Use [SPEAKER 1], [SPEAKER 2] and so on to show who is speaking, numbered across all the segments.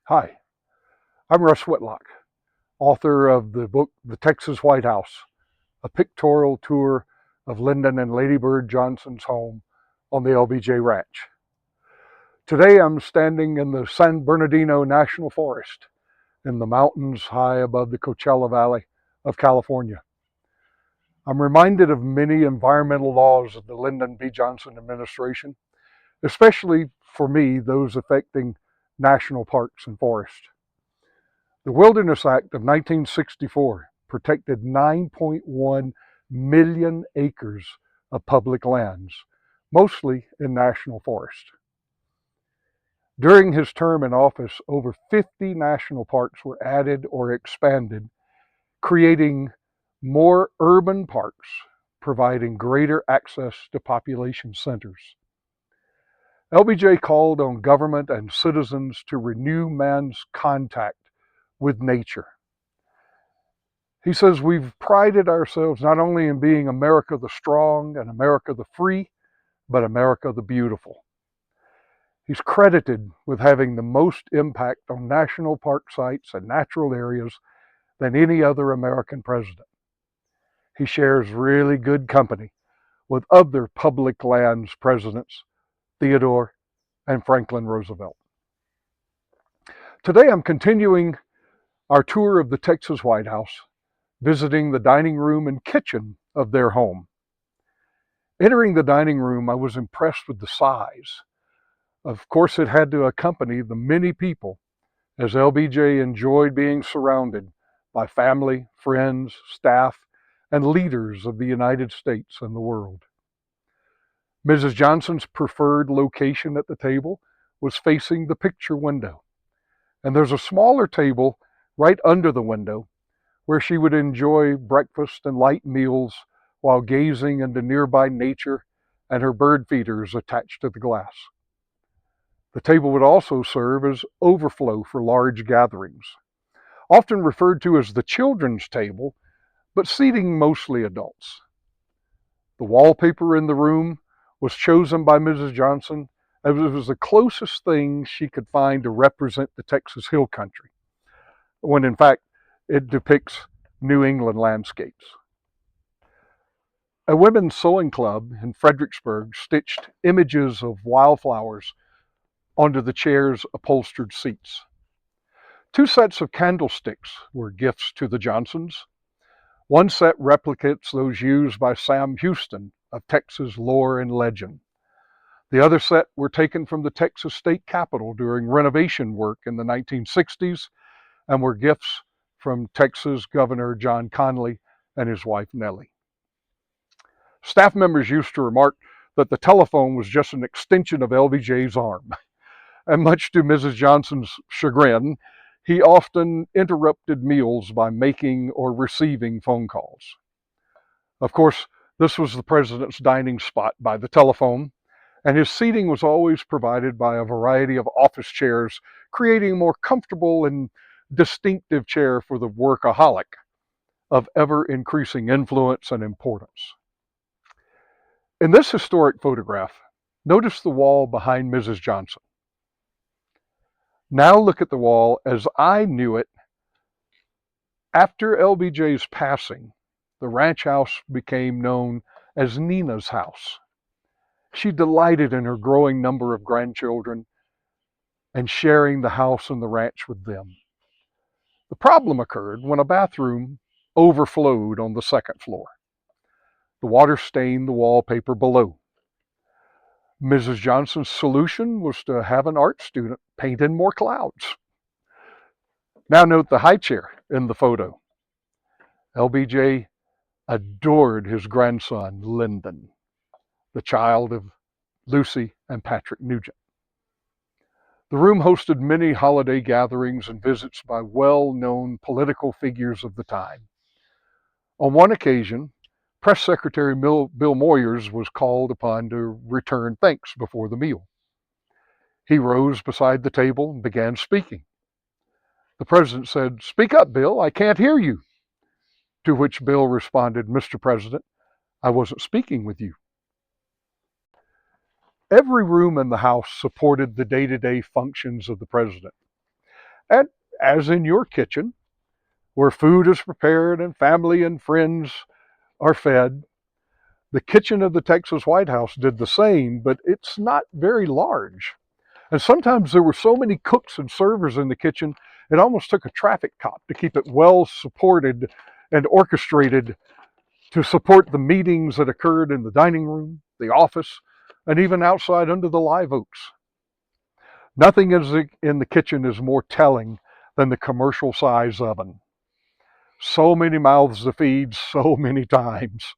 [SPEAKER 1] Hi, I'm Russ Whitlock, author of the book The Texas White House, a pictorial tour of Lyndon and Lady Bird Johnson's home on the LBJ Ranch. Today I'm standing in the San Bernardino National Forest in the mountains high above the Coachella Valley of California. I'm reminded of many environmental laws of the Lyndon B. Johnson administration, especially for me, those affecting national parks and forests. The Wilderness Act of 1964 protected 9.1 million acres of public lands, mostly in national forest. During his term in office, over 50 national parks were added or expanded, creating more urban parks, providing greater access to population centers. LBJ called on government and citizens to renew man's contact with nature. He says we've prided ourselves not only in being America the strong and America the free, but America the beautiful. He's credited with having the most impact on national park sites and natural areas than any other American president. He shares really good company with other public lands presidents, Theodore and Franklin Roosevelt. Today I'm continuing our tour of the Texas White House, visiting the dining room and kitchen of their home. Entering the dining room, I was impressed with the size. Of course, it had to accompany the many people, as LBJ enjoyed being surrounded by family, friends, staff, and leaders of the United States and the world. Mrs. Johnson's preferred location at the table was facing the picture window, and there's a smaller table right under the window where she would enjoy breakfast and light meals while gazing into nearby nature and her bird feeders attached to the glass. The table would also serve as overflow for large gatherings, often referred to as the children's table, but seating mostly adults. The wallpaper in the room was chosen by Mrs. Johnson as it was the closest thing she could find to represent the Texas Hill Country, when in fact it depicts New England landscapes. A women's sewing club in Fredericksburg stitched images of wildflowers onto the chair's upholstered seats. Two sets of candlesticks were gifts to the Johnsons. One set replicates those used by Sam Houston of Texas lore and legend. The other set were taken from the Texas State Capitol during renovation work in the 1960s and were gifts from Texas Governor John Connally and his wife Nellie. Staff members used to remark that the telephone was just an extension of LBJ's arm. And much to Mrs. Johnson's chagrin, he often interrupted meals by making or receiving phone calls. Of course, this was the president's dining spot by the telephone, and his seating was always provided by a variety of office chairs, creating a more comfortable and distinctive chair for the workaholic of ever increasing influence and importance. In this historic photograph, notice the wall behind Mrs. Johnson. Now look at the wall as I knew it. After LBJ's passing, the ranch house became known as Nina's house. She delighted in her growing number of grandchildren and sharing the house and the ranch with them. The problem occurred when a bathroom overflowed on the second floor. The water stained the wallpaper below. Mrs. Johnson's solution was to have an art student paint in more clouds. Now note the high chair in the photo. LBJ adored his grandson, Lyndon, the child of Lucy and Patrick Nugent. The room hosted many holiday gatherings and visits by well-known political figures of the time. On one occasion, Press Secretary Bill Moyers was called upon to return thanks before the meal. He rose beside the table and began speaking. The president said, "Speak up, Bill, I can't hear you." To which Bill responded, "Mr. President, I wasn't speaking with you." Every room in the house supported the day-to-day functions of the president. And as in your kitchen, where food is prepared and family and friends are fed, the kitchen of the Texas White House did the same, but it's not very large. And sometimes there were so many cooks and servers in the kitchen, it almost took a traffic cop to keep it well supported and orchestrated to support the meetings that occurred in the dining room, the office, and even outside under the live oaks. Nothing in the kitchen is more telling than the commercial size oven. So many mouths to feed so many times.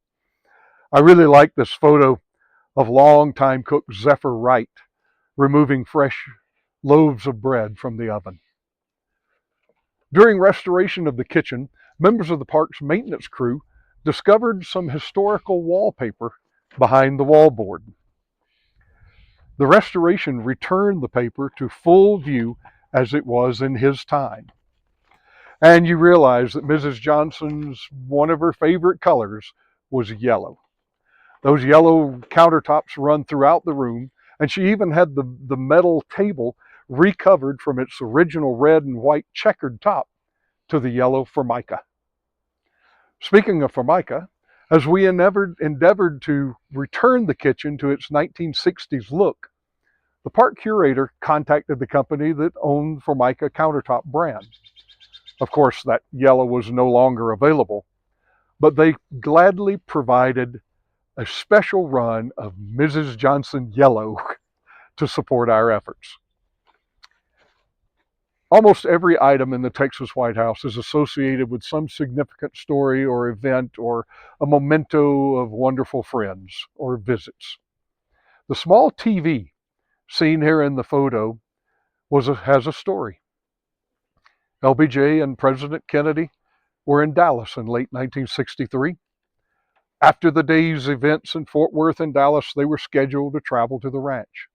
[SPEAKER 1] I really like this photo of longtime cook Zephyr Wright removing fresh loaves of bread from the oven. During restoration of the kitchen, members of the park's maintenance crew discovered some historical wallpaper behind the wallboard. The restoration returned the paper to full view as it was in his time. And you realize that Mrs. Johnson's one of her favorite colors was yellow. Those yellow countertops run throughout the room, and she even had the metal table recovered from its original red and white checkered top to the yellow formica. Speaking of formica, as we endeavored to return the kitchen to its 1960s look, the park curator contacted the company that owned Formica countertop brand. Of course, that yellow was no longer available, but they gladly provided a special run of Mrs. Johnson yellow to support our efforts. Almost every item in the Texas White House is associated with some significant story or event or a memento of wonderful friends or visits. The small TV seen here in the photo has a story. LBJ and President Kennedy were in Dallas in late 1963. After the day's events in Fort Worth and Dallas, they were scheduled to travel to the ranch.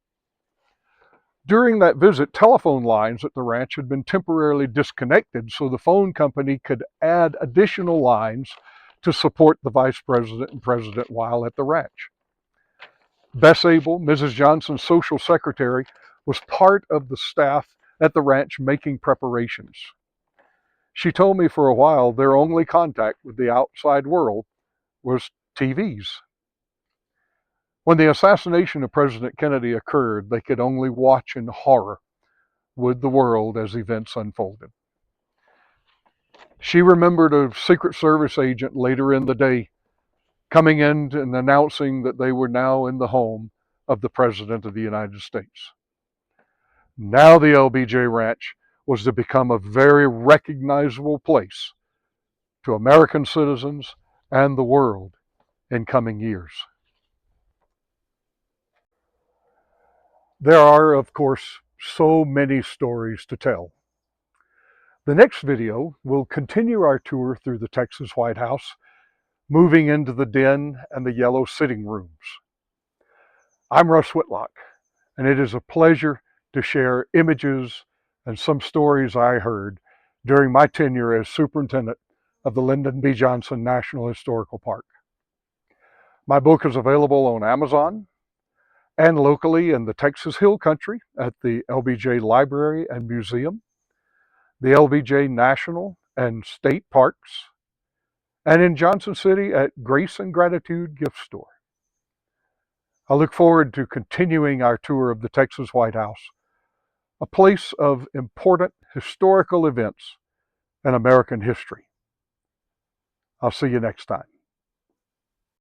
[SPEAKER 1] During that visit, telephone lines at the ranch had been temporarily disconnected so the phone company could add additional lines to support the vice president and president while at the ranch. Bess Abel, Mrs. Johnson's social secretary, was part of the staff at the ranch making preparations. She told me for a while their only contact with the outside world was TVs. When the assassination of President Kennedy occurred, they could only watch in horror with the world as events unfolded. She remembered a Secret Service agent later in the day coming in and announcing that they were now in the home of the President of the United States. Now the LBJ Ranch was to become a very recognizable place to American citizens and the world in coming years. There are, of course, so many stories to tell. The next video will continue our tour through the Texas White House, moving into the den and the yellow sitting rooms. I'm Russ Whitlock, and it is a pleasure to share images and some stories I heard during my tenure as superintendent of the Lyndon B. Johnson National Historical Park. My book is available on Amazon and locally in the Texas Hill Country at the LBJ Library and Museum, the LBJ National and State Parks, and in Johnson City at Grace and Gratitude Gift Store. I look forward to continuing our tour of the Texas White House, a place of important historical events in American history. I'll see you next time.